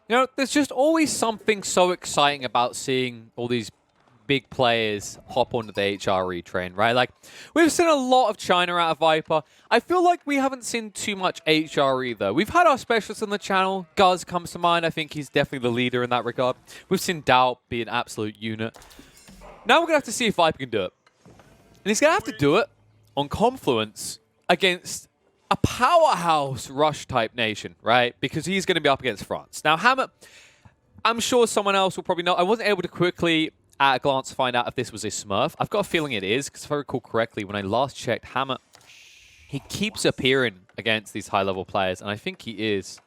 You know, there's just always something so exciting about seeing all these big players hop onto the HRE train, right? Like, we've seen a lot of China out of Viper. I feel like we haven't seen too much HRE, though. We've had our specialists on the channel. Guz comes to mind. I think he's definitely the leader in that regard. We've seen Doubt be an absolute unit. Now we're going to have to see if Viper can do it. And he's going to have to do it on Confluence against a powerhouse rush-type nation, right? Because he's going to be up against France. Now, Hammer, I'm sure someone else will probably know. I wasn't able to quickly, at a glance, find out if this was a Smurf. I've got a feeling it is, because if I recall correctly, when I last checked, Hammer, he keeps appearing against these high-level players, and I think he is.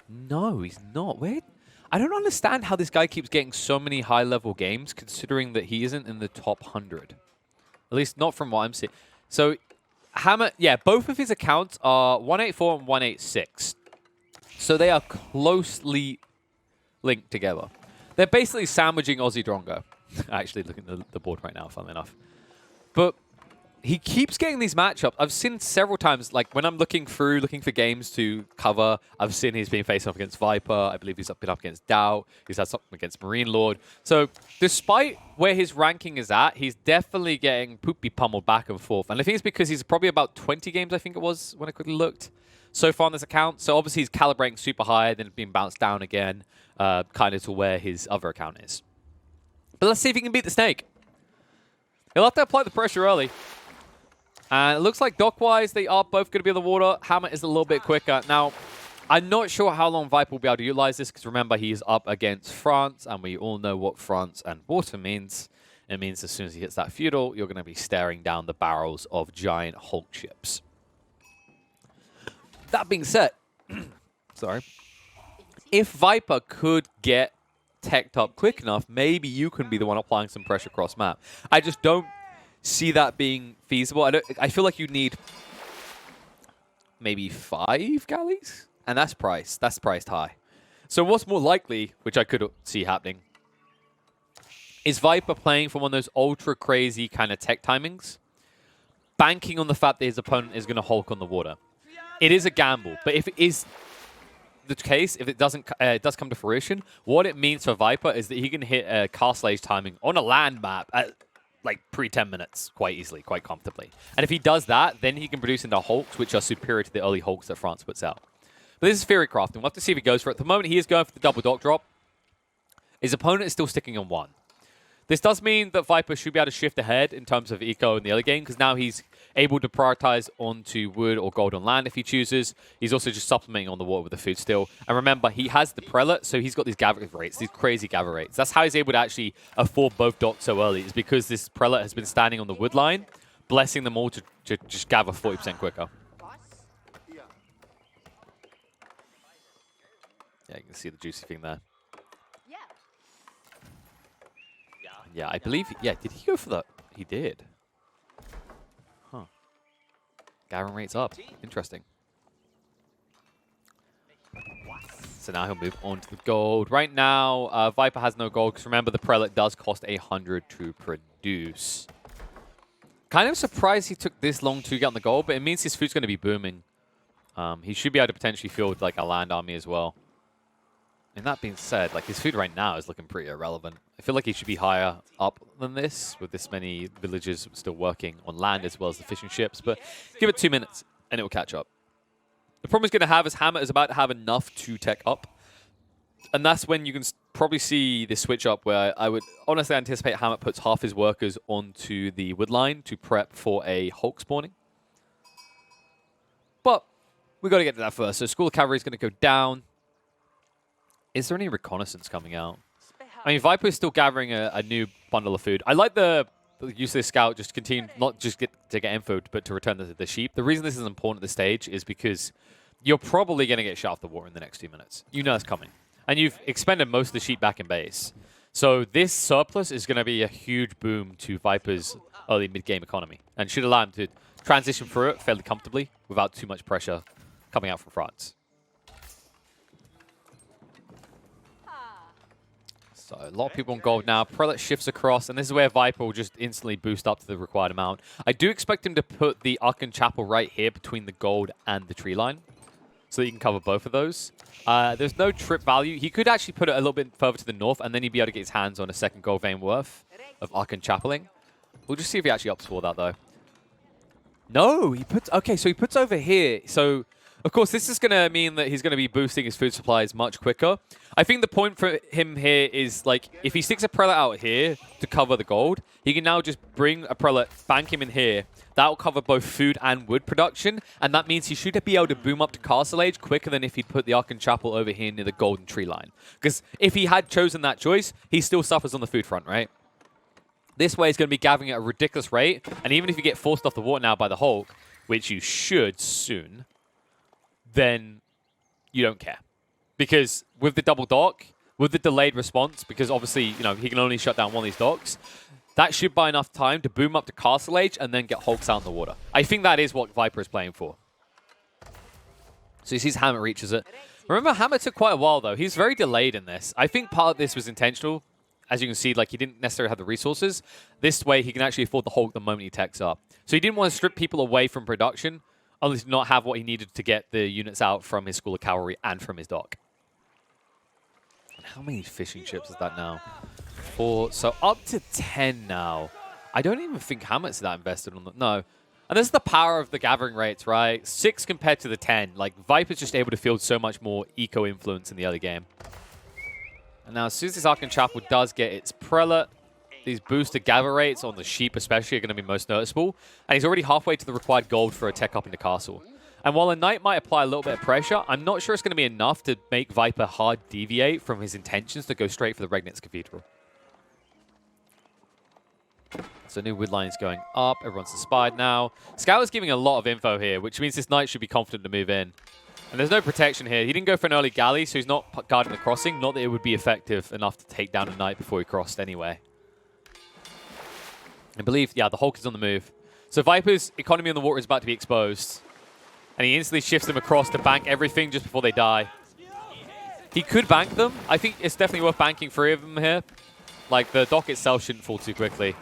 No, he's not. Where? I don't understand how this guy keeps getting so many high-level games, considering that he isn't in the top 100. At least not from what I'm seeing. So, Hammer, yeah, both of his accounts are 184 and 186. So they are closely linked together. They're basically sandwiching Aussie Drongo. Actually, looking at the board right now, funnily enough. But he keeps getting these matchups. I've seen several times, like when I'm looking for games to cover, I've seen he's been facing off against Viper. I believe he's been up against Doubt. He's had something against Marine Lord. So despite where his ranking is at, he's definitely getting poopy pummeled back and forth. And I think it's because he's probably about 20 games, I think it was, when I quickly looked, so far on this account. So obviously he's calibrating super high, then being bounced down again, kind of to where his other account is. But let's see if he can beat the Snake. He'll have to apply the pressure early. And it looks like dock-wise, they are both going to be on the water. Hammer is a little bit quicker. Now, I'm not sure how long Viper will be able to utilize this, because remember, he's up against France, and we all know what France and water means. It means as soon as he hits that feudal, you're going to be staring down the barrels of giant Hulk ships. That being said, sorry, if Viper could get teched up quick enough, maybe you can be the one applying some pressure cross map. I just don't see that being feasible. I feel like you need maybe 5 galleys, and that's priced high. So what's more likely, which I could see happening, is Viper playing for one of those ultra crazy kind of tech timings, banking on the fact that his opponent is going to Hulk on the water. It is a gamble, but if it is the case, if it does come to fruition, what it means for Viper is that he can hit a castle age timing on a land map at like pre-10 minutes quite easily, quite comfortably. And if he does that, then he can produce into Hulks, which are superior to the early Hulks that France puts out. But this is theory crafting. We'll have to see if he goes for it. At the moment, he is going for the double dock drop. His opponent is still sticking on 1. This does mean that Viper should be able to shift ahead in terms of eco in the early game, because now he's able to prioritize onto wood or gold on land if he chooses. He's also just supplementing on the water with the food still. And remember, he has the prelate, so he's got these gather rates, these crazy gather rates. That's how he's able to actually afford both docks so early, is because this prelate has been standing on the wood line, blessing them all to just gather 40% quicker. Yeah, you can see the juicy thing there. Yeah, I believe... Yeah, did he go for that? He did. Huh. Gathering rates up. Interesting. So now he'll move on to the gold. Right now, Viper has no gold, because remember, the prelate does cost 100 to produce. Kind of surprised he took this long to get on the gold, but it means his food's going to be booming. He should be able to potentially field like a land army as well. And that being said, like his food right now is looking pretty irrelevant. I feel like he should be higher up than this, with this many villagers still working on land as well as the fishing ships. But give it 2 minutes, and it will catch up. The problem he's going to have is Hammer is about to have enough to tech up. And that's when you can probably see this switch up, where I would honestly anticipate Hammer puts half his workers onto the wood line to prep for a Hulk spawning. But we've got to get to that first. So School of Cavalry is going to go down. Is there any reconnaissance coming out? I mean, Viper is still gathering a new bundle of food. I like the use of this scout just to continue, not just to get info, but to return the sheep. The reason this is important at this stage is because you're probably going to get shot off the water in the next 2 minutes. You know it's coming. And you've expended most of the sheep back in base. So this surplus is going to be a huge boom to Viper's early mid-game economy, and should allow him to transition through it fairly comfortably without too much pressure coming out from France. So a lot of people on gold now. Prelate shifts across, and this is where Viper will just instantly boost up to the required amount. I do expect him to put the Archon Chapel right here between the gold and the tree line. so that you can cover both of those. There's no trip value. He could actually put it a little bit further to the north, and then he'd be able to get his hands on a second gold vein worth of Archon Chappeling. We'll just see if he actually opts for that, though. No, he puts... Okay, so he puts over here. So, of course, this is going to mean that he's going to be boosting his food supplies much quicker. I think the point for him here is, like, if he sticks a prelate out here to cover the gold, he can now just bring a prelate, bank him in here. That will cover both food and wood production, and that means he should be able to boom up to Castle Age quicker than if he'd put the Archon Chapel over here near the golden tree line. Because if he had chosen that choice, he still suffers on the food front, right? This way he's going to be gathering at a ridiculous rate, and even if you get forced off the water now by the Hulk, which you should soon, then you don't care. Because with the double dock, with the delayed response, because obviously, you know, he can only shut down one of these docks, that should buy enough time to boom up to Castle Age and then get Hulks out in the water. I think that is what Viper is playing for. So he sees Hammer reaches it. Remember, Hammer took quite a while, though. He's very delayed in this. I think part of this was intentional. As you can see, like, he didn't necessarily have the resources. This way, he can actually afford the Hulk the moment he techs up. So he didn't want to strip people away from production, only to not have what he needed to get the units out from his School of Cavalry and from his dock. How many fishing ships is that now? 4, so up to 10 now. I don't even think Hamlet's that invested on them. No. And this is the power of the gathering rates, right? 6 compared to the 10. Like, Viper's just able to field so much more eco-influence in the early game. And now, as soon as this Archon Chapel does get its Prelate, these boosted gather rates on the sheep especially are going to be most noticeable. And he's already halfway to the required gold for a tech up in the castle. And while a knight might apply a little bit of pressure, I'm not sure it's going to be enough to make Viper hard deviate from his intentions to go straight for the Regnitz Cathedral. So new wood line is going up. Everyone's inspired now. Scout is giving a lot of info here, which means this knight should be confident to move in. And there's no protection here. He didn't go for an early galley, so he's not guarding the crossing. Not that it would be effective enough to take down a knight before he crossed anyway. I believe, yeah, the Hulk is on the move. So Viper's economy on the water is about to be exposed. And he instantly shifts them across to bank everything just before they die. He could bank them. I think it's definitely worth banking 3 of them here. Like, the dock itself shouldn't fall too quickly.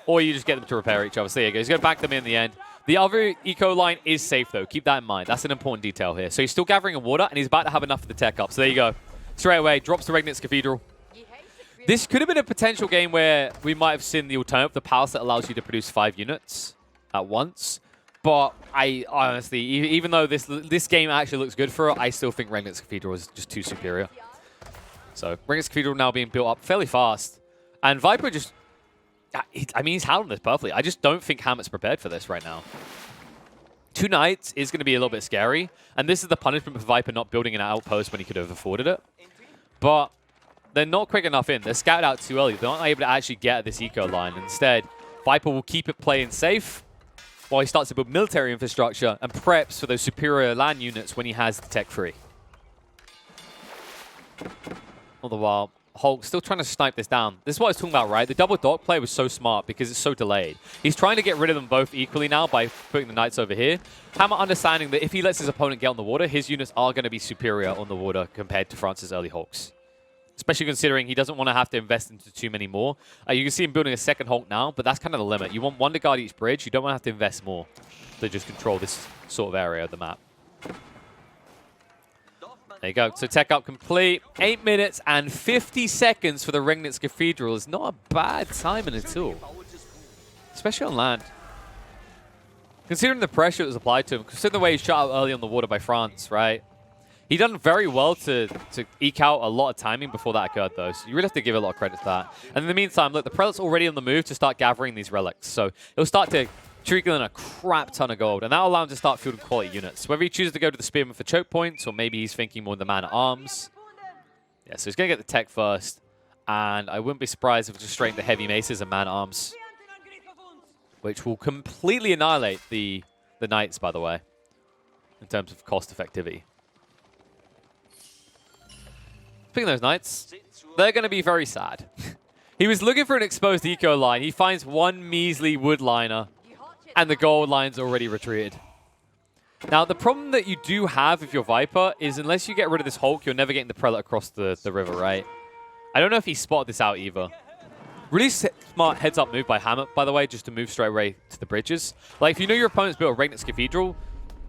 Or you just get them to repair each other. So there you go. He's going to bank them in the end. The other eco line is safe, though. Keep that in mind. That's an important detail here. So he's still gathering in water, and he's about to have enough of the tech up. So there you go. Straight away, drops the Regnitz Cathedral. This could have been a potential game where we might have seen the alternative, the palace that allows you to produce 5 units at once. But I honestly, even though this game actually looks good for it, I still think Regnitz Cathedral is just too superior. So Regnitz Cathedral now being built up fairly fast. And Viper just... I mean, he's handling this perfectly. I just don't think Hamlet's prepared for this right now. 2 knights is going to be a little bit scary. And this is the punishment for Viper not building an outpost when he could have afforded it. But they're not quick enough in. They're scouted out too early. They're not able to actually get at this eco line. Instead, Viper will keep it playing safe while he starts to build military infrastructure and preps for those superior land units when he has the tech free. All the while, Hulk still trying to snipe this down. This is what I was talking about, right? The double dock play was so smart because it's so delayed. He's trying to get rid of them both equally now by putting the knights over here. Hammer understanding that if he lets his opponent get on the water, his units are going to be superior on the water compared to France's early Hulks. Especially considering he doesn't want to have to invest into too many more. You can see him building a second Hulk now, but that's kind of the limit. You want 1 to guard each bridge. You don't want to have to invest more to just control this sort of area of the map. There you go. So tech up complete. 8 minutes and 50 seconds for the Regnitz Cathedral is not a bad timing at all. Especially on land. Considering the pressure that was applied to him, considering the way he shot out early on the water by France, right? He done very well to eke out a lot of timing before that occurred, though. So you really have to give a lot of credit to that. And in the meantime, look, the Prelate's already on the move to start gathering these relics. So it'll start to trickle in a crap ton of gold. And that'll allow him to start fielding quality units. Whether he chooses to go to the Spearman for choke points, or maybe he's thinking more of the Man-at-Arms. Yeah, so he's going to get the tech first. And I wouldn't be surprised if it's just straight into heavy maces and Man-at-Arms. Which will completely annihilate the Knights, by the way. In terms of cost effectivity. Speaking of those Knights, they're going to be very sad. He was looking for an exposed eco line. He finds 1 measly wood liner, and the gold line's already retreated. Now, the problem that you do have if you're Viper is unless you get rid of this Hulk, you're never getting the Prelate across the river, right? I don't know if he spotted this out either. Really smart heads-up move by Hammett, by the way, just to move straight away to the bridges. Like, if you know your opponent's built a Regnitz Cathedral,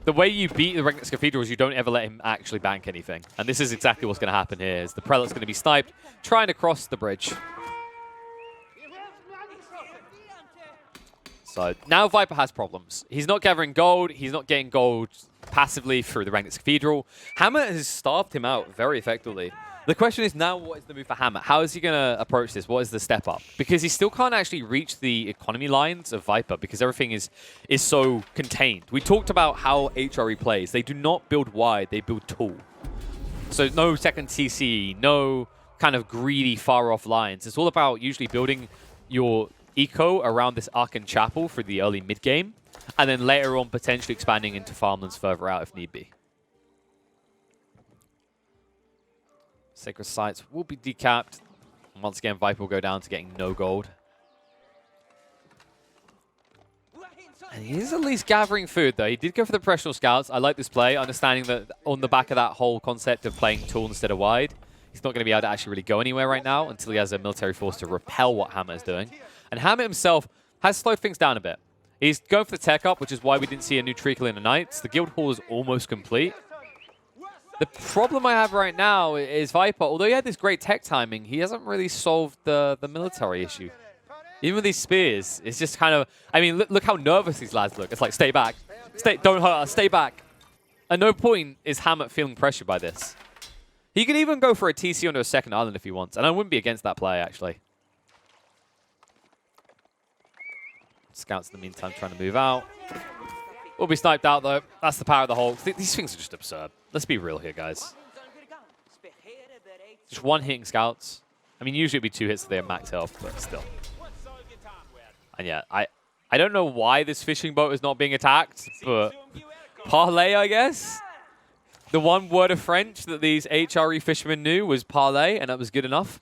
the way you beat the Regnitz Cathedral is you don't ever let him actually bank anything. And this is exactly what's going to happen here, is the Prelate's going to be sniped, trying to cross the bridge. So now Viper has problems. He's not gathering gold. He's not getting gold passively through the Regnitz Cathedral. Hammer has starved him out very effectively. The question is now, what is the move for Hammer? How is he going to approach this? What is the step up? Because he still can't actually reach the economy lines of Viper because everything is so contained. We talked about how HRE plays. They do not build wide, they build tall. So no second TC, no kind of greedy far-off lines. It's all about usually building your eco around this Arcan Chapel for the early mid-game, and then later on potentially expanding into farmlands further out if need be. Sacred Sites will be decapped. Once again, Viper will go down to getting no gold. And he is at least gathering food, though. He did go for the professional scouts. I like this play, understanding that on the back of that whole concept of playing tall instead of wide, he's not going to be able to actually really go anywhere right now until he has a military force to repel what Hammer is doing. And Hammer himself has slowed things down a bit. He's going for the tech up, which is why we didn't see a new Treacle in the Knights. The guild hall is almost complete. The problem I have right now is Viper, although he had this great tech timing, he hasn't really solved the military issue. Even with these spears, it's just kind of... I mean, look how nervous these lads look. It's like, stay back. Don't hurt us. Stay back. At no point is Hammett feeling pressured by this. He could even go for a TC onto a second island if he wants, and I wouldn't be against that play, actually. Scouts in the meantime trying to move out. Will be sniped out, though. That's the power of the Hulk. These things are just absurd. Let's be real here, guys. Just one hitting scouts. I mean, usually it'd be 2 hits if they have max health, but still. And yeah, I don't know why this fishing boat is not being attacked, but parlay, I guess. The one word of French that these HRE fishermen knew was parlay, and that was good enough.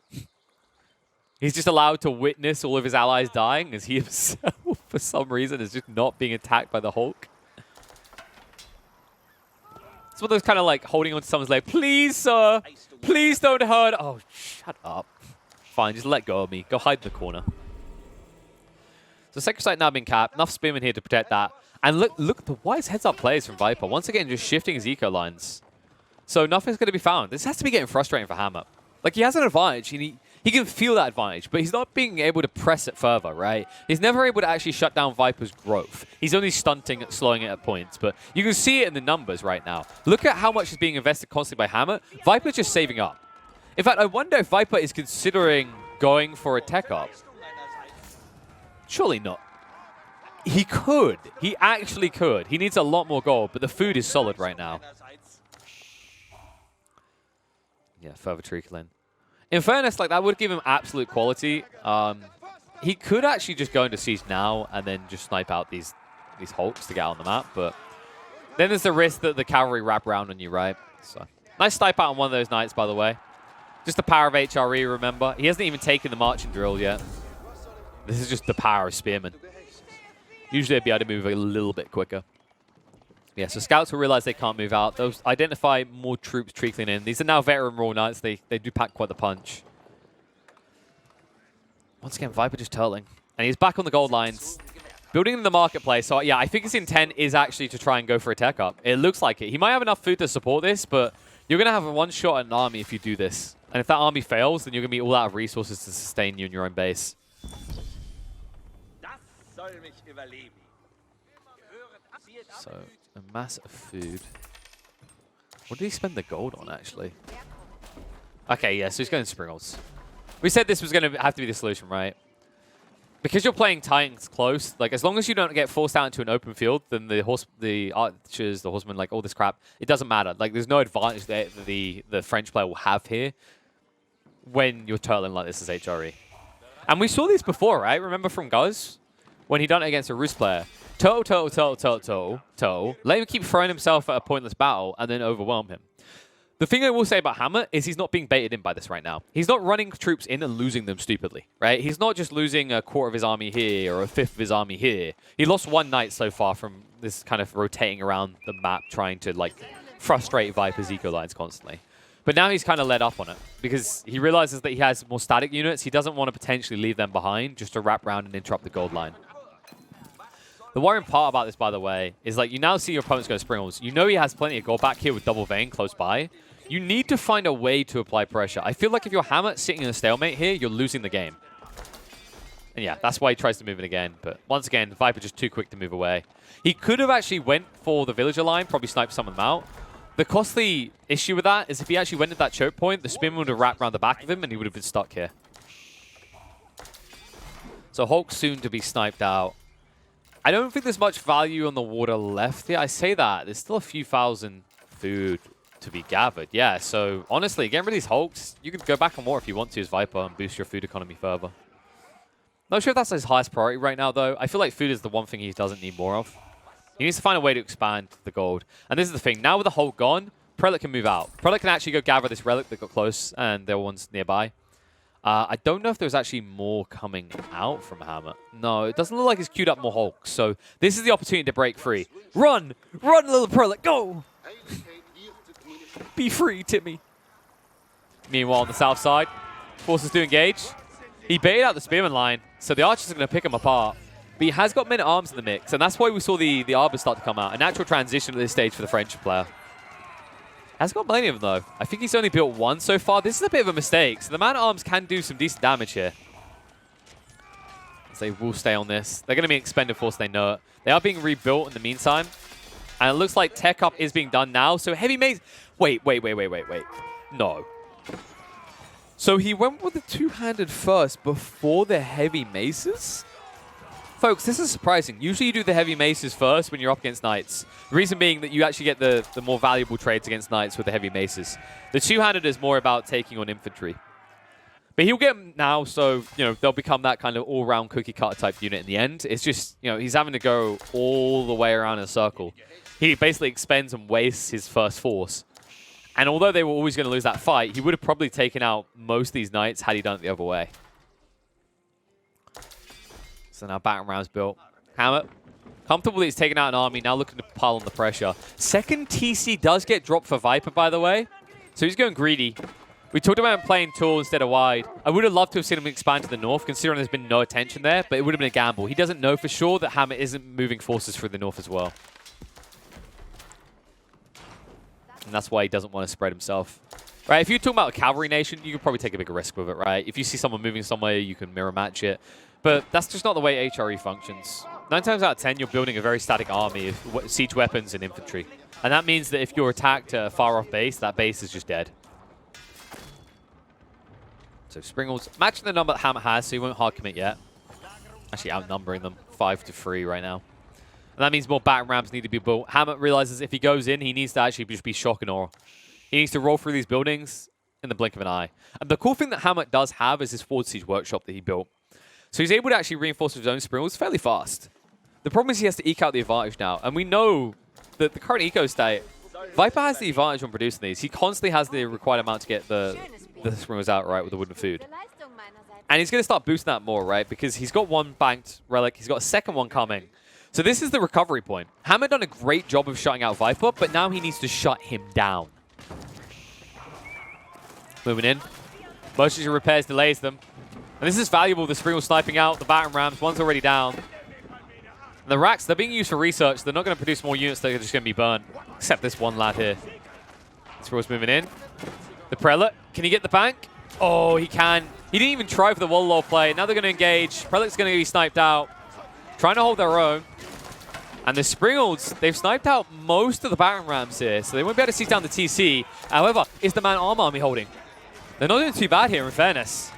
He's just allowed to witness all of his allies dying as he himself, for some reason, is just not being attacked by the Hulk. It's one of those kind of like holding on to someone's leg. Please, sir. Please don't hurt. Oh, shut up. Fine, just let go of me. Go hide in the corner. So Sacred Site now being capped. Enough spearmen here to protect that. And look, the wise heads-up plays from Viper. Once again, just shifting his eco lines. So nothing's going to be found. This has to be getting frustrating for Hammer. Like, he has an advantage, and he can feel that advantage, but he's not being able to press it further, right? He's never able to actually shut down Viper's growth. He's only stunting it, slowing it at points, but you can see it in the numbers right now. Look at how much is being invested constantly by Hammer. Viper's just saving up. In fact, I wonder if Viper is considering going for a tech up. Surely not. He could. He actually could. He needs a lot more gold, but the food is solid right now. Yeah, further trickling. In fairness, like, that would give him absolute quality. He could actually just go into siege now and then just snipe out these Hulks to get on the map, but then there's the risk that the cavalry wrap around on you, right? So nice snipe out on one of those Knights, by the way. Just the power of HRE, remember. He hasn't even taken the marching drill yet. This is just the power of spearmen. Usually they'd be able to move a little bit quicker. Yeah, so scouts will realize they can't move out. Those identify more troops trickling in. These are now veteran Royal Knights. They do pack quite the punch. Once again, Viper just turtling. And he's back on the gold lines, building in the marketplace. So yeah, I think his intent is actually to try and go for a tech up. It looks like it. He might have enough food to support this, but you're going to have a one shot at an army if you do this. And if that army fails, then you're going to be all out of resources to sustain you in your own base. So, a mass of food. What did he spend the gold on, actually? Okay, yeah, so he's going Springles. We said this was going to have to be the solution, right? Because you're playing Titans close, like, as long as you don't get forced out into an open field, then the archers, the horsemen, like, all this crap, it doesn't matter. Like, there's no advantage that the French player will have here when you're turtling like this as HRE. And we saw this before, right? Remember from Guz? When he done it against a Rus player. Toe. Let him keep throwing himself at a pointless battle and then overwhelm him. The thing I will say about Hammer is he's not being baited in by this right now. He's not running troops in and losing them stupidly, right? He's not just losing a quarter of his army here or a fifth of his army here. He lost one knight so far from this kind of rotating around the map trying to, like, frustrate Viper's eco lines constantly. But now he's kind of let up on it because he realizes that he has more static units. He doesn't want to potentially leave them behind just to wrap around and interrupt the gold line. The worrying part about this, by the way, is like you now see your opponent's go Springles. You know he has plenty of gold back here with double vein close by. You need to find a way to apply pressure. I feel like if you're Hammer sitting in a stalemate here, you're losing the game. And yeah, that's why he tries to move it again. But once again, Viper just too quick to move away. He could have actually went for the villager line, probably sniped some of them out. The costly issue with that is if he actually went at that choke point, the spin would have wrapped around the back of him and he would have been stuck here. So Hulk soon to be sniped out. I don't think there's much value on the water left here. I say that. There's still a few thousand food to be gathered. Yeah, so honestly, getting rid of these Hulks, you can go back on war if you want to as Viper and boost your food economy further. Not sure if that's his highest priority right now, though. I feel like food is the one thing he doesn't need more of. He needs to find a way to expand the gold. And this is the thing. Now with the Hulk gone, Prelate can move out. Prelate can actually go gather this relic that got close, and there were ones nearby. I don't know if there's actually more coming out from Hammer. No, it doesn't look like he's queued up more Hulks. So this is the opportunity to break free. Run! Run, little Prelate! Go! Be free, Timmy. Meanwhile, on the south side, forces to engage. He baited out the Spearman line, so the archers are going to pick him apart. But he has got men-at-arms in the mix, and that's why we saw the Arbors start to come out. A natural transition at this stage for the French player. Has got plenty of them, though. I think he's only built one so far. This is a bit of a mistake, so the man-at-arms can do some decent damage here. So they will stay on this. They're going to be expended force, they know it. They are being rebuilt in the meantime. And it looks like tech up is being done now, so heavy mace... Wait. No. So he went with the two-handed first before the heavy maces? Folks, this is surprising. Usually you do the heavy maces first when you're up against knights. The reason being that you actually get the more valuable trades against knights with the heavy maces. The two-handed is more about taking on infantry. But he'll get them now, so they'll become that kind of all-round cookie-cutter type unit in the end. It's just, he's having to go all the way around in a circle. He basically expends and wastes his first force. And although they were always going to lose that fight, he would have probably taken out most of these knights had he done it the other way. So now battering ram's built. Hammer, comfortable that he's taken out an army, now looking to pile on the pressure. Second TC does get dropped for Viper, by the way. So he's going greedy. We talked about him playing tall instead of wide. I would have loved to have seen him expand to the north, considering there's been no attention there, but it would have been a gamble. He doesn't know for sure that Hammer isn't moving forces through the north as well. And that's why he doesn't want to spread himself. Right, if you're talking about a cavalry nation, you could probably take a bigger risk with it, right? If you see someone moving somewhere, you can mirror match it. But that's just not the way HRE functions. 9 times out of 10, you're building a very static army of siege weapons and infantry. And that means that if you're attacked at a far-off base, that base is just dead. So Springles matching the number that Hammer has, so he won't hard commit yet. Actually outnumbering them 5-3 right now. And that means more battering rams need to be built. Hammer realizes if he goes in, he needs to actually just be shock and awe. He needs to roll through these buildings in the blink of an eye. And the cool thing that Hammer does have is his forward siege workshop that he built. So he's able to actually reinforce his own Springles fairly fast. The problem is he has to eke out the advantage now. And we know that the current eco state, Viper has the advantage on producing these. He constantly has the required amount to get the Springles out right with the wooden food. And he's going to start boosting that more, right? Because he's got one banked relic. He's got a second one coming. So this is the recovery point. Hammer done a great job of shutting out Viper, but now he needs to shut him down. Moving in. Motion repairs delays them. And this is valuable, the Springles sniping out, the battering rams, one's already down. And the racks, they're being used for research. They're not going to produce more units, they're just going to be burned. Except this one lad here. Springles moving in. The Prelate, can he get the bank? Oh, he can. He didn't even try for the wall play. Now they're going to engage. Prelate's going to be sniped out. Trying to hold their own. And the Springles, they've sniped out most of the battering rams here, so they won't be able to see down the TC. However, is the man-arm army holding? They're not doing too bad here, in fairness.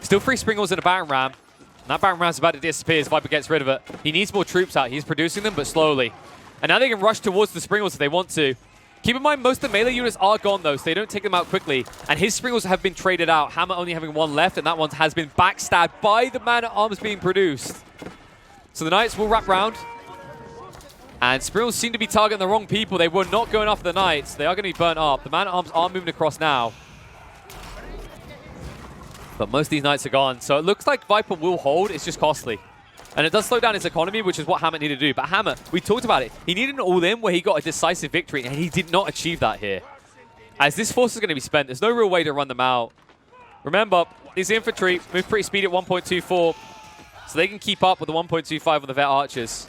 Still 3 Springles in a battering ram. And that battering ram's about to disappear as Viper gets rid of it. He needs more troops out. He's producing them, but slowly. And now they can rush towards the Springles if they want to. Keep in mind, most of the melee units are gone, though, so they don't take them out quickly. And his Springles have been traded out. Hammer only having one left, and that one has been backstabbed by the man-at-arms being produced. So the Knights will wrap round. And Springles seem to be targeting the wrong people. They were not going after the Knights. They are going to be burnt up. The man-at-arms are moving across now. But most of these Knights are gone. So it looks like Viper will hold. It's just costly. And it does slow down his economy, which is what Hammer needed to do. But Hammer, we talked about it. He needed an all-in where he got a decisive victory, and he did not achieve that here. As this force is going to be spent, there's no real way to run them out. Remember, these infantry move pretty speedy at 1.24, so they can keep up with the 1.25 of the Vet Archers.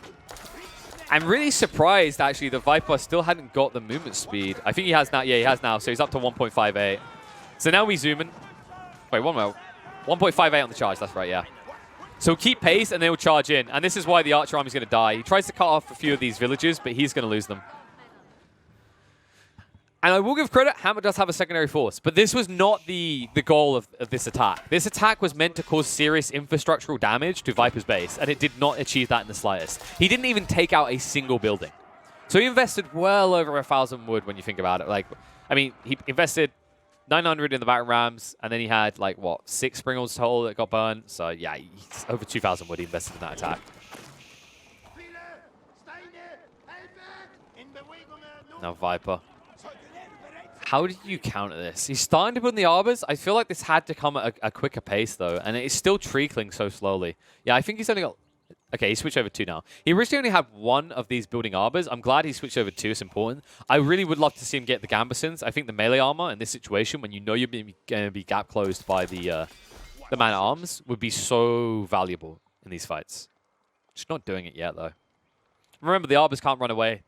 I'm really surprised, actually, that Viper still hadn't got the movement speed. I think he has now. Yeah, he has now. So he's up to 1.58. So now we zoom in. Wait, one more. 1.58 on the charge. That's right, yeah. So keep pace, and they will charge in. And this is why the Archer Army is going to die. He tries to cut off a few of these villages, but he's going to lose them. And I will give credit, Hammer does have a secondary force. But this was not the goal of this attack. This attack was meant to cause serious infrastructural damage to Viper's base, and it did not achieve that in the slightest. He didn't even take out a single building. So he invested well over 1,000 wood when you think about it. Like, I mean, he invested 900 in the battering rams, and then he had, like, what, 6 springles total that got burned. So, yeah, he's over 2,000 wood he invested in that attack. Now Viper. How do you counter this? He's starting to build the arbors. I feel like this had to come at a quicker pace, though, and it's still trickling so slowly. Yeah, I think he's only got... Okay, he switched over 2 now. He originally only had 1 of these building arbors. I'm glad he switched over 2. It's important. I really would love to see him get the Gambesons. I think the melee armor in this situation, when you know you're going to be gap closed by the man-at-arms, would be so valuable in these fights. Just not doing it yet, though. Remember, the arbors can't run away.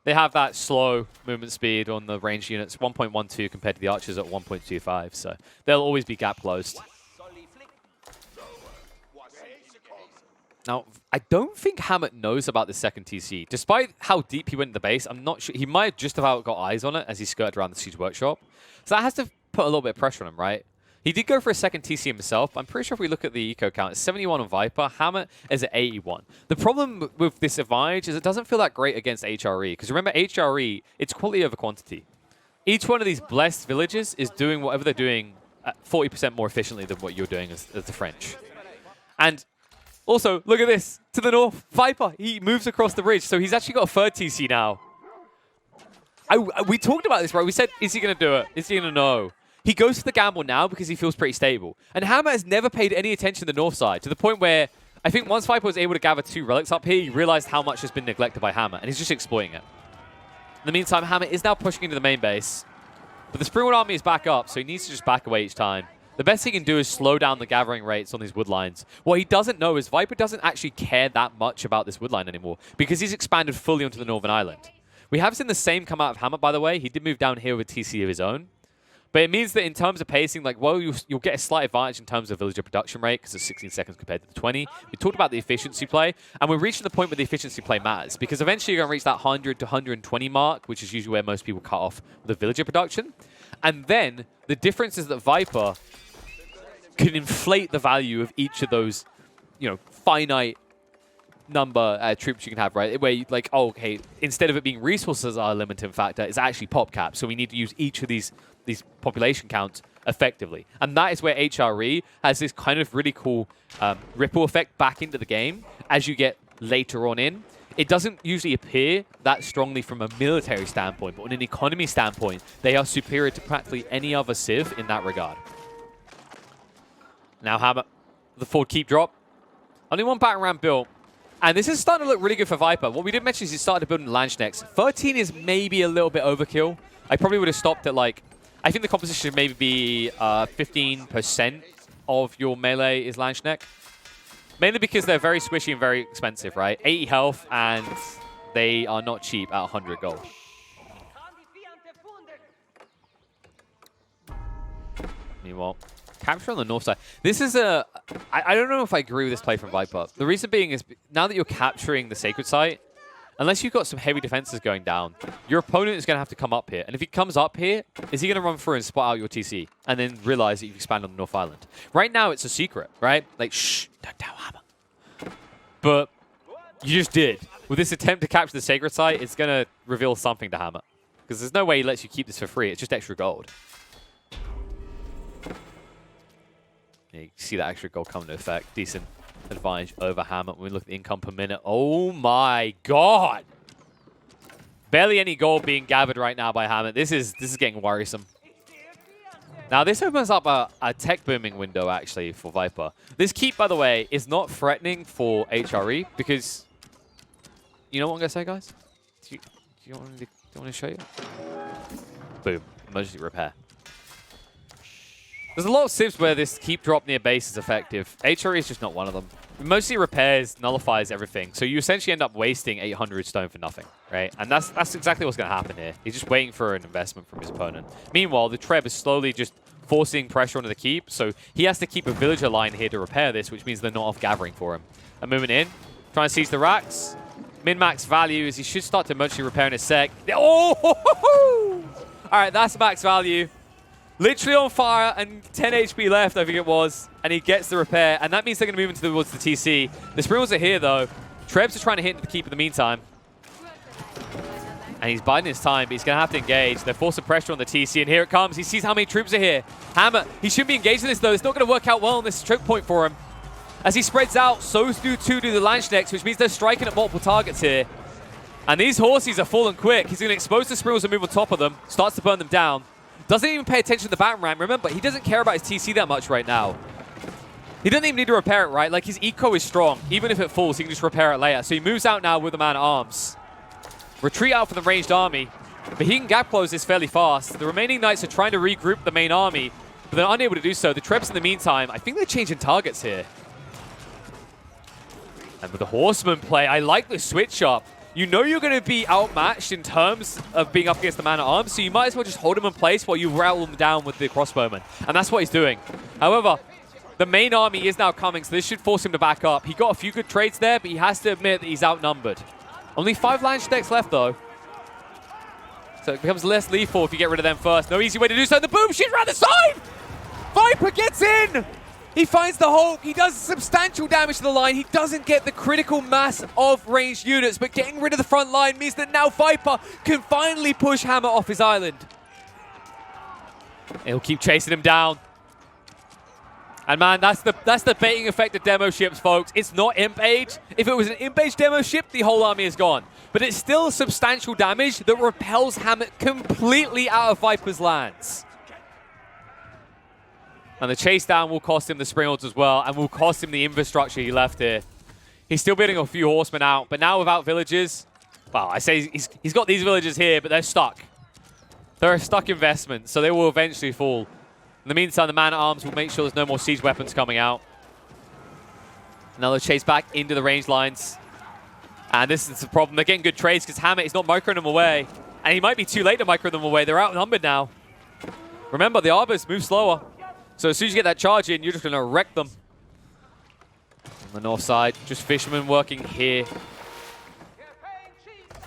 They have that slow movement speed on the ranged units, 1.12 compared to the archers at 1.25, so they'll always be gap closed. Now, I don't think Hammett knows about the second TC. Despite how deep he went in the base, I'm not sure. He might have just about got eyes on it as he skirted around the siege workshop. So that has to put a little bit of pressure on him, right? He did go for a second TC himself. I'm pretty sure if we look at the eco count, it's 71 on Viper. Hammett is at 81. The problem with this advantage is it doesn't feel that great against HRE. Because remember, HRE, it's quality over quantity. Each one of these blessed villages is doing whatever they're doing at 40% more efficiently than what you're doing as the French. And also, look at this. To the north, Viper, he moves across the bridge. So he's actually got a third TC now. We talked about this, right? We said, is he going to do it? Is he going to know? He goes for the gamble now because he feels pretty stable. And Hammer has never paid any attention to the north side, to the point where I think once Viper was able to gather 2 relics up here, he realized how much has been neglected by Hammer, and he's just exploiting it. In the meantime, Hammer is now pushing into the main base. But the Springwood army is back up, so he needs to just back away each time. The best he can do is slow down the gathering rates on these wood lines. What he doesn't know is Viper doesn't actually care that much about this wood line anymore, because he's expanded fully onto the northern island. We have seen the same come out of Hammer, by the way. He did move down here with TC of his own. But it means that in terms of pacing, like, well, you'll get a slight advantage in terms of villager production rate because it's 16 seconds compared to the 20. We talked about the efficiency play, and we're reaching the point where the efficiency play matters because eventually you're going to reach that 100 to 120 mark, which is usually where most people cut off the villager production. And then the difference is that Viper can inflate the value of each of those, you know, finite number troops you can have, right? Where you, like, oh, okay, instead of it being resources are a limiting factor, it's actually pop cap. So we need to use each of these population counts effectively. And that is where HRE has this kind of really cool ripple effect back into the game as you get later on in. It doesn't usually appear that strongly from a military standpoint, but on an economy standpoint, they are superior to practically any other civ in that regard. Now Hammer, the forward keep drop. Only 1 battering ram built. And this is starting to look really good for Viper. What we did mention is he started building Landsknecks. 13 is maybe a little bit overkill. I probably would have stopped at, like, I think the composition should maybe be 15% of your melee is Landskneck. Mainly because they're very squishy and very expensive, right? 80 health, and they are not cheap at 100 gold. Meanwhile, capture on the north side. This is a... I don't know if I agree with this play from Viper. The reason being is now that you're capturing the sacred site, unless you've got some heavy defenses going down, your opponent is going to have to come up here. And if he comes up here, is he going to run through and spot out your TC and then realize that you've expanded on the North Island? Right now, it's a secret, right? Like, shh, don't tell Hammer. But you just did. With this attempt to capture the sacred site, it's going to reveal something to Hammer. Because there's no way he lets you keep this for free. It's just extra gold. Yeah, you see that extra gold come into effect. Decent advantage over Hammer. When we look at the income per minute, oh my god! Barely any gold being gathered right now by Hammer. This is getting worrisome. Now this opens up a tech booming window actually for Viper. This keep, by the way, is not threatening for HRE because you know what I'm gonna say, guys? Do you want me to show you? Boom! Emergency repair. There's a lot of sips where this keep drop near base is effective. HRE is just not one of them. It mostly repairs, nullifies everything. So you essentially end up wasting 800 stone for nothing, right? And that's exactly what's going to happen here. He's just waiting for an investment from his opponent. Meanwhile, the Treb is slowly just forcing pressure onto the keep. So he has to keep a villager line here to repair this, which means they're not off gathering for him. A movement in, trying to seize the racks. Min-max value is he should start to eventually repair in a sec. Oh! All right, that's max value. Literally on fire and 10 HP left, I think it was. And he gets the repair. And that means they're going to move into towards the TC. The Springles are here, though. Trebs are trying to hit into the keep in the meantime. And he's biding his time, but he's going to have to engage. They're forcing pressure on the TC, and here it comes. He sees how many troops are here. Hammer, he shouldn't be engaged in this, though. It's not going to work out well on this choke point for him. As he spreads out, so do the Lanchnecks, which means they're striking at multiple targets here. And these horses are falling quick. He's going to expose the Springles and move on top of them. Starts to burn them down. Doesn't even pay attention to the baton ram. Remember, he doesn't care about his TC that much right now. He doesn't even need to repair it, right? Like, his eco is strong. Even if it falls, he can just repair it later. So he moves out now with a man at arms. Retreat out for the ranged army. But he can gap close this fairly fast. The remaining knights are trying to regroup the main army, but they're unable to do so. The Trebs, in the meantime, I think they're changing targets here. And with the Horseman play, I like the switch up. You know you're going to be outmatched in terms of being up against the man at arms, so you might as well just hold him in place while you rattle him down with the crossbowman. And that's what he's doing. However, the main army is now coming, so this should force him to back up. He got a few good trades there, but he has to admit that he's outnumbered. Only 5 Lanchnecks left, though. So it becomes less lethal if you get rid of them first. No easy way to do so. The boom shoots around the side! Viper gets in! He finds the Hulk. He does substantial damage to the line. He doesn't get the critical mass of ranged units, but getting rid of the front line means that now Viper can finally push Hammer off his island. He'll keep chasing him down. And man, that's the baiting effect of demo ships, folks. It's not imp age. If it was an imp age demo ship, the whole army is gone. But it's still substantial damage that repels Hammer completely out of Viper's lands. And the chase down will cost him the Springles as well, and will cost him the infrastructure he left here. He's still building a few horsemen out, but now without villages, well, I say he's got these villages here, but they're stuck. They're a stuck investment, so they will eventually fall. In the meantime, the man-at-arms will make sure there's no more siege weapons coming out. Another chase back into the range lines. And this is the problem. They're getting good trades because Hammer is not microing them away. And he might be too late to micro them away. They're outnumbered now. Remember, the Arbors move slower. So as soon as you get that charge in, you're just going to wreck them. On the north side, just Fishermen working here.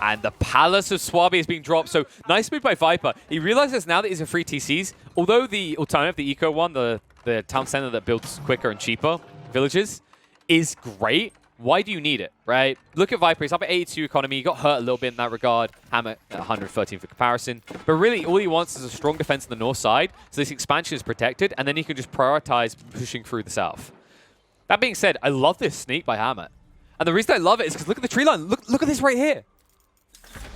And the Palace of Swabi is being dropped. So nice move by Viper. He realizes now that he's a free TCs, although the alternative, the eco one, the town center that builds quicker and cheaper villages, is great. Why do you need it, right? Look at Viper. He's up at 82 economy. He got hurt a little bit in that regard. Hammer at 113 for comparison. But really, all he wants is a strong defense on the north side, so this expansion is protected, and then he can just prioritize pushing through the south. That being said, I love this sneak by Hammer. And the reason I love it is because look at the tree line. Look at this right here.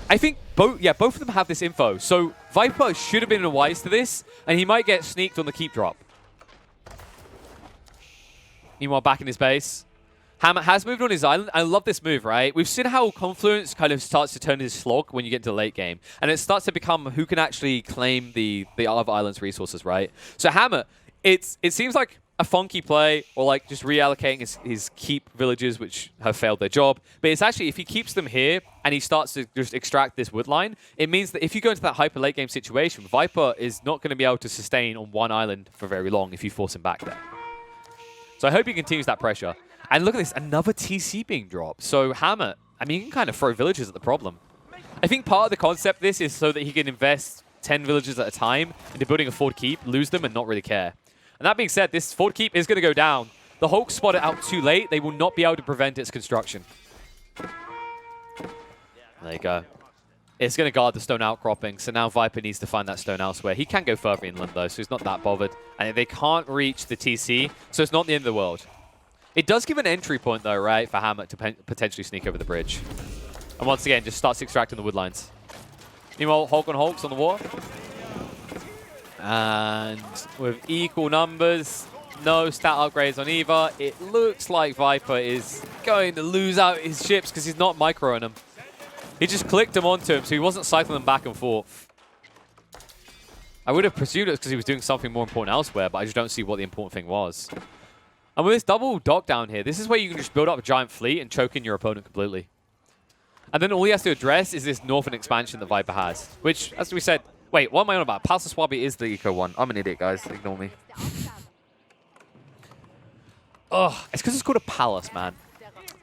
I think both of them have this info. So Viper should have been wise to this, and he might get sneaked on the keep drop. Meanwhile, back in his base, Hammer has moved on his island. I love this move, right? We've seen how Confluence kind of starts to turn his slog when you get into the late game. And it starts to become who can actually claim the other island's resources, right? So Hammer, it seems like a funky play, or like just reallocating his keep villages which have failed their job. But it's actually, if he keeps them here and he starts to just extract this wood line, it means that if you go into that hyper late game situation, Viper is not going to be able to sustain on one island for very long if you force him back there. So I hope he continues that pressure. And look at this, another TC being dropped. So Hammer, I mean, he can kind of throw villages at the problem. I think part of the concept of this is so that he can invest 10 villages at a time into building a fort keep, lose them, and not really care. And that being said, this fort keep is going to go down. The Hulk spot it out too late. They will not be able to prevent its construction. There you go. It's going to guard the stone outcropping, so now Viper needs to find that stone elsewhere. He can go further inland, though, so he's not that bothered. And they can't reach the TC, so it's not the end of the world. It does give an entry point, though, right, for Hammer to potentially sneak over the bridge. And once again, just starts extracting the wood lines. Meanwhile, Hulk on Hulk's on the war. And with equal numbers, no stat upgrades on either, it looks like Viper is going to lose out his ships because he's not microing them. He just clicked them onto him, so he wasn't cycling them back and forth. I would have presumed it was because he was doing something more important elsewhere, but I just don't see what the important thing was. And with this double dock down here, this is where you can just build up a giant fleet and choke in your opponent completely. And then all he has to address is this northern expansion that Viper has, which, as we said... Wait, what am I on about? Palace of Swabby is the eco one. I'm an idiot, guys. Ignore me. Ugh, it's because it's called a palace, man.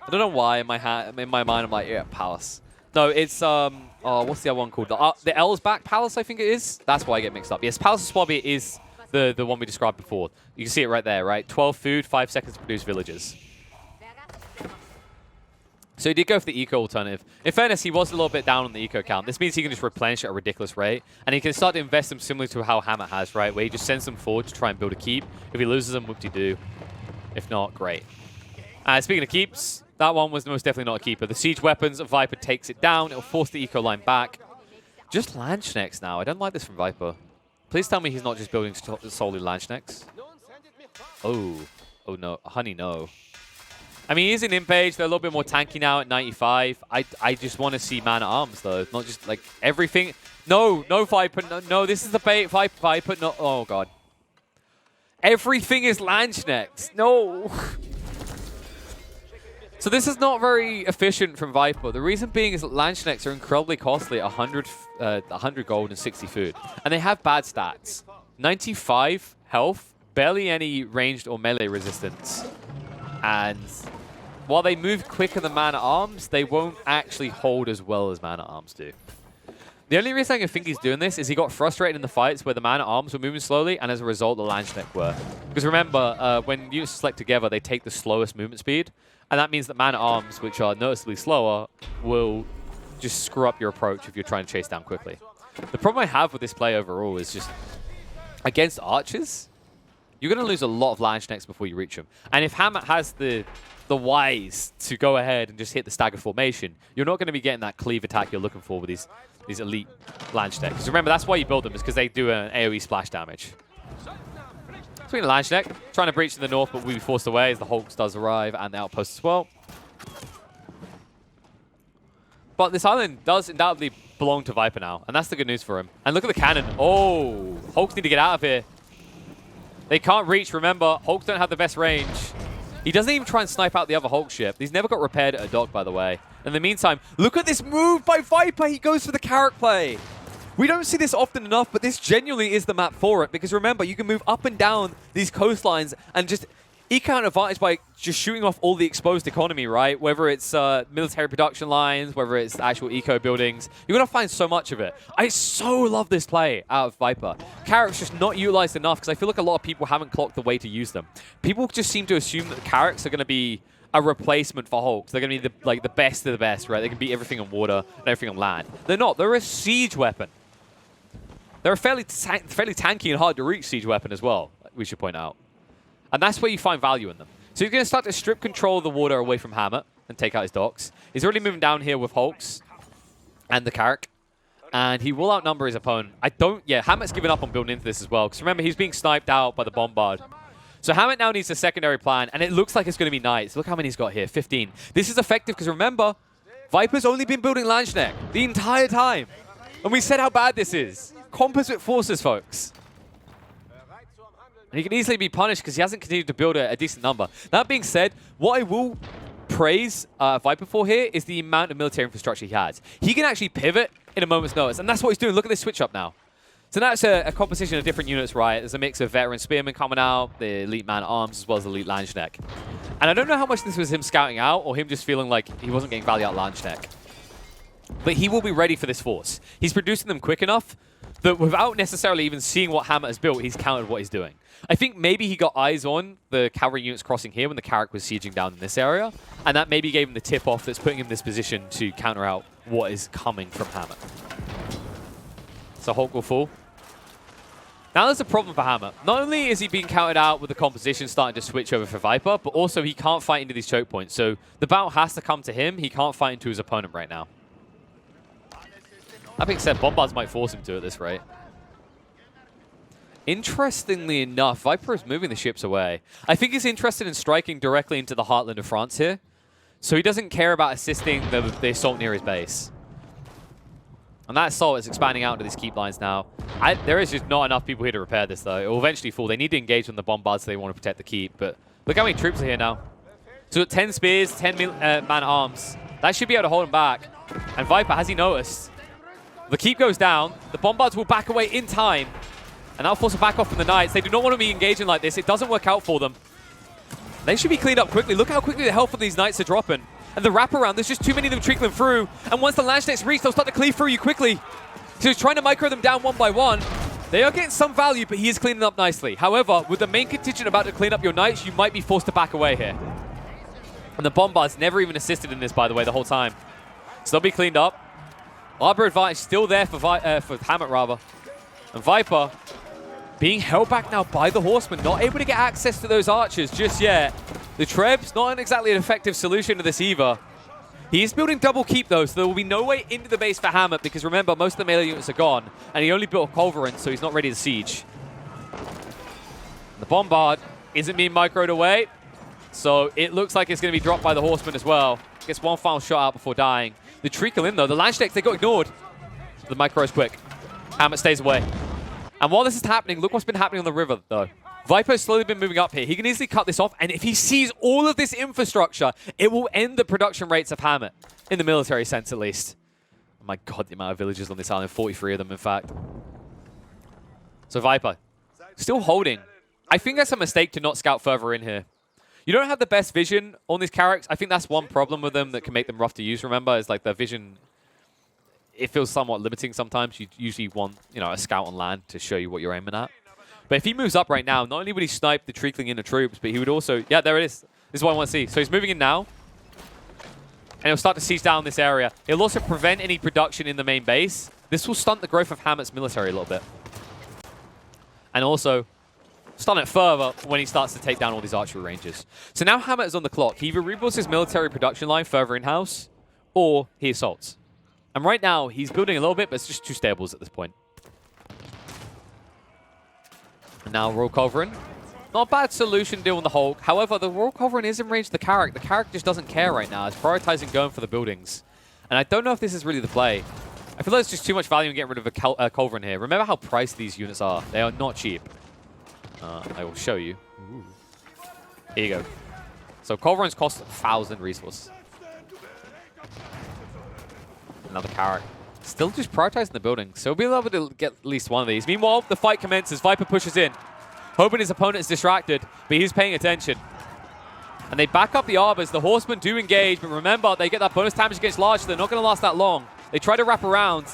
I don't know why in my mind I'm like, yeah, palace. No, it's, oh, what's the other one called? The Elsback Palace, I think it is. That's why I get mixed up. Yes, Palace of Swabby is the one we described before. You can see it right there, right? 12 food, 5 seconds to produce villages. So he did go for the eco alternative. In fairness, he was a little bit down on the eco count. This means he can just replenish at a ridiculous rate. And he can start to invest them similar to how Hammer has, right? Where he just sends them forward to try and build a keep. If he loses them, whoop-de-doo. If not, great. Speaking of keeps, that one was most definitely not a keeper. The siege weapons, Viper takes it down. It'll force the eco line back. Just Landschnecks now. I don't like this from Viper. Please tell me he's not just building solely Landschnecks. Oh. Oh, no. Honey, no. I mean, he is an Impage. They're a little bit more tanky now at 95. I just want to see man-at-arms, though. Not just, like, everything. No, no Viper. No, no, this is the bait. Viper, no. Oh, God. Everything is Landschnecks. No. So this is not very efficient from Viper. The reason being is that Landschnecks are incredibly costly at 100 gold and 60 food. And they have bad stats. 95 health, barely any ranged or melee resistance. And while they move quicker than Man-at-Arms, they won't actually hold as well as Man-at-Arms do. The only reason I can think he's doing this is he got frustrated in the fights where the Man-at-Arms were moving slowly, and as a result, the Landschneck were. Because remember, when units select together, they take the slowest movement speed, and that means that Man-at-Arms, which are noticeably slower, will just screw up your approach if you're trying to chase down quickly. The problem I have with this play overall is just, against archers, you're going to lose a lot of Landschnecks before you reach them. And if Hammer has the wise to go ahead and just hit the stagger formation, you're not going to be getting that cleave attack you're looking for with these elite Landschneck. Because remember, that's why you build them, is because they do an AoE splash damage. Speaking of Landschneck, trying to breach to the north, but will be forced away as the Hulks does arrive and the outpost as well. But this island does undoubtedly belong to Viper now, and that's the good news for him. And look at the cannon. Oh, Hulks need to get out of here. They can't reach, remember. Hulks don't have the best range. He doesn't even try and snipe out the other Hulk ship. He's never got repaired at a dock, by the way. In the meantime, look at this move by Viper. He goes for the carrot play. We don't see this often enough, but this genuinely is the map for it. Because remember, you can move up and down these coastlines and just eke out an advantage by just shooting off all the exposed economy, right? Whether it's military production lines, whether it's actual eco buildings. You're going to find so much of it. I so love this play out of Viper. Carrot's just not utilized enough because I feel like a lot of people haven't clocked the way to use them. People just seem to assume that the carrots are going to be a replacement for Hulks. They're going to be the best of the best, right? They can beat everything on water and everything on land. They're not. They're a siege weapon. They're a fairly tanky and hard to reach siege weapon as well, we should point out. And that's where you find value in them. So he's going to start to strip control of the water away from Hammer and take out his docks. He's already moving down here with Hulks and the Carrack. And he will outnumber his opponent. Hammer's given up on building into this as well. Because remember, he's being sniped out by the Bombard. So Hammer now needs a secondary plan. And it looks like it's going to be Knights. Look how many he's got here, 15. This is effective because remember, Viper's only been building Landschneck the entire time. And we said how bad this is. Composite forces, folks. And he can easily be punished because he hasn't continued to build a decent number. That being said, what I will praise Viper for here is the amount of military infrastructure he has. He can actually pivot in a moment's notice, and that's what he's doing. Look at this switch up now. So now it's a composition of different units, right? There's a mix of veteran spearmen coming out, the elite man-at-arms, as well as the elite Landschneck. And I don't know how much this was him scouting out or him just feeling like he wasn't getting value out of Landschneck. But he will be ready for this force. He's producing them quick enough that without necessarily even seeing what Hammer has built, he's countered what he's doing. I think maybe he got eyes on the cavalry units crossing here when the Carrack was sieging down in this area, and that maybe gave him the tip-off that's putting him in this position to counter out what is coming from Hammer. So Hulk will fall. Now there's a problem for Hammer. Not only is he being countered out with the composition starting to switch over for Viper, but also he can't fight into these choke points. So the battle has to come to him. He can't fight into his opponent right now. That being said, Bombards might force him to at this rate. Interestingly enough, Viper is moving the ships away. I think he's interested in striking directly into the heartland of France here. So he doesn't care about assisting the assault near his base. And that assault is expanding out into these keep lines now. There is just not enough people here to repair this, though. It will eventually fall. They need to engage on the bombards if they want to protect the keep. But look how many troops are here now. So 10 spears, 10 man arms. That should be able to hold him back. And Viper, has he noticed? The keep goes down. The bombards will back away in time. And that'll force a back off from the Knights. They do not want to be engaging like this. It doesn't work out for them. They should be cleaned up quickly. Look how quickly the health of these Knights are dropping. And the wraparound, there's just too many of them trickling through. And once the Lanceknights reach, they'll start to cleave through you quickly. So he's trying to micro them down one by one. They are getting some value, but he is cleaning up nicely. However, with the main contingent about to clean up your Knights, you might be forced to back away here. And the bombards never even assisted in this, by the way, the whole time. So they'll be cleaned up. Arbor advantage still there for Hammett, rather. And Viper being held back now by the Horsemen, not able to get access to those archers just yet. The Treb's not exactly an effective solution to this either. He is building double keep, though, so there will be no way into the base for Hammett, because remember, most of the melee units are gone, and he only built a culverin, so he's not ready to siege. The bombard isn't being microed away, so it looks like it's going to be dropped by the Horsemen as well. Gets one final shot out before dying. The trickle in, though. The Lanceknights, they got ignored. The micro is quick. Hammett stays away. And while this is happening, look what's been happening on the river, though. Viper's slowly been moving up here. He can easily cut this off, and if he sees all of this infrastructure, it will end the production rates of Hammett, in the military sense at least. Oh my god, the amount of villages on this island, 43 of them, in fact. So Viper, still holding. I think that's a mistake to not scout further in here. You don't have the best vision on these characters. I think that's one problem with them that can make them rough to use, remember, is like their vision, it feels somewhat limiting sometimes. You usually want, you know, a scout on land to show you what you're aiming at. But if he moves up right now, not only would he snipe the trickling in the troops, but he would also... Yeah, there it is. This is what I want to see. So he's moving in now. And he'll start to siege down this area. He'll also prevent any production in the main base. This will stunt the growth of Hammett's military a little bit. And also stunt it further when he starts to take down all these archery ranges. So now Hammett is on the clock. He either rebuilds his military production line further in-house, or he assaults. And right now, he's building a little bit, but it's just 2 stables at this point. And now Royal Culverin. Not a bad solution dealing with the Hulk. However, the Royal Culverin is in range of the Carrack. The Carrack just doesn't care right now. It's prioritizing going for the buildings. And I don't know if this is really the play. I feel like there's just too much value in getting rid of a Culverin here. Remember how priced these units are. They are not cheap. I will show you. Ooh. Here you go. So Culverins cost 1,000 resources. Another Carrack. Still just prioritizing the building, so we'll be able to get at least one of these. Meanwhile, the fight commences. Viper pushes in, hoping his opponent is distracted, but he's paying attention. And they back up the Arbors. The Horsemen do engage, but remember, they get that bonus damage against large, so they're not going to last that long. They try to wrap around,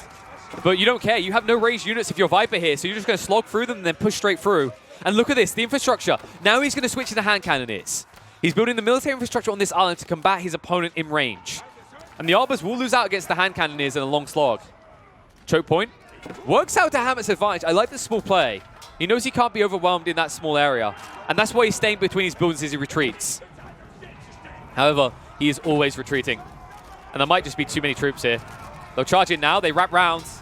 but you don't care. You have no ranged units if you're Viper here, so you're just going to slog through them and then push straight through. And look at this, the infrastructure. Now he's going to switch to the hand cannoneers. He's building the military infrastructure on this island to combat his opponent in range. And the Arbors will lose out against the hand cannoneers in a long slog. Choke point. Works out to Hammett's advantage. I like this small play. He knows he can't be overwhelmed in that small area. And that's why he's staying between his buildings as he retreats. However, he is always retreating. And there might just be too many troops here. They'll charge in now. They wrap rounds.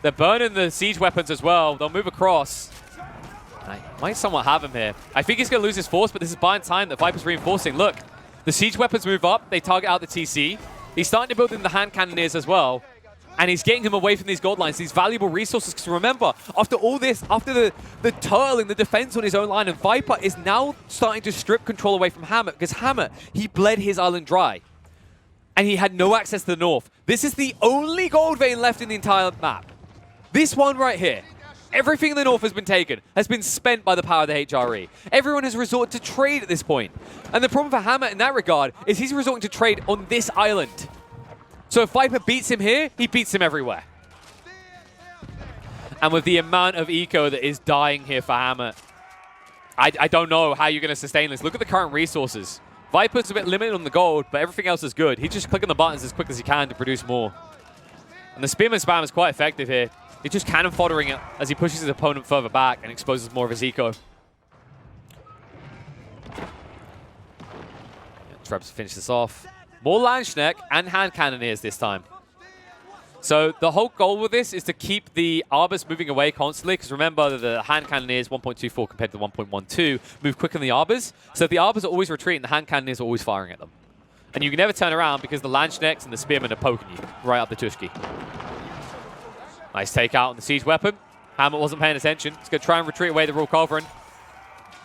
They're burning the siege weapons as well. They'll move across. I might somewhat have him here. I think he's going to lose his force, but this is buying time that Viper's reinforcing. Look, the siege weapons move up. They target out the TC. He's starting to build in the hand cannoneers as well. And he's getting him away from these gold lines, these valuable resources. Because remember, after all this, after the turtle in the defense on his own line, and Viper is now starting to strip control away from Hammett. Because Hammett, he bled his island dry. And he had no access to the north. This is the only gold vein left in the entire map. This one right here. Everything in the north has been taken, has been spent by the power of the HRE. Everyone has resorted to trade at this point. And the problem for Hammett in that regard is he's resorting to trade on this island. So if Viper beats him here, he beats him everywhere. And with the amount of eco that is dying here for Hammett, I don't know how you're going to sustain this. Look at the current resources. Viper's a bit limited on the gold, but everything else is good. He's just clicking the buttons as quick as he can to produce more. And the Spearman spam is quite effective here. He's just cannon foddering it as he pushes his opponent further back and exposes more of his eco. Trebs finish this off. More Landsknecht and hand cannoneers this time. So the whole goal with this is to keep the Arbors moving away constantly, because remember the hand cannoneers 1.24 compared to 1.12 move quicker than the Arbors. So if the Arbors are always retreating, the hand cannoneers are always firing at them. And you can never turn around because the Landsknechts and the Spearmen are poking you right up the Tushki. Nice takeout on the siege weapon. Hammer wasn't paying attention. He's going to try and retreat away the Royal Culverin.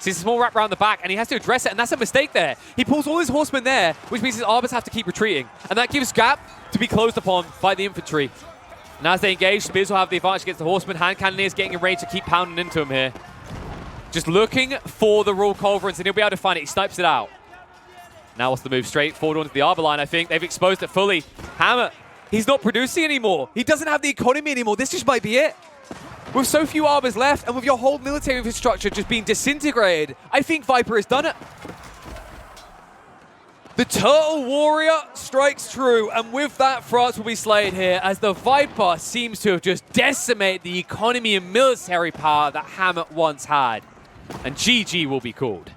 Sees a small wrap around the back, and he has to address it, and that's a mistake there. He pulls all his horsemen there, which means his arbors have to keep retreating, and that gives gap to be closed upon by the infantry. And as they engage, Spears will have the advantage against the horsemen. Hand Cannoneers getting in range to keep pounding into him here. Just looking for the Royal Culverins, and he'll be able to find it. He snipes it out. Now what's the move? Straight forward onto the arbor line, I think. They've exposed it fully. Hammer, he's not producing anymore. He doesn't have the economy anymore. This just might be it. With so few arbors left, and with your whole military infrastructure just being disintegrated, I think Viper has done it. The Turtle Warrior strikes true, and with that, France will be slayed here, as the Viper seems to have just decimated the economy and military power that Hammer once had. And GG will be called.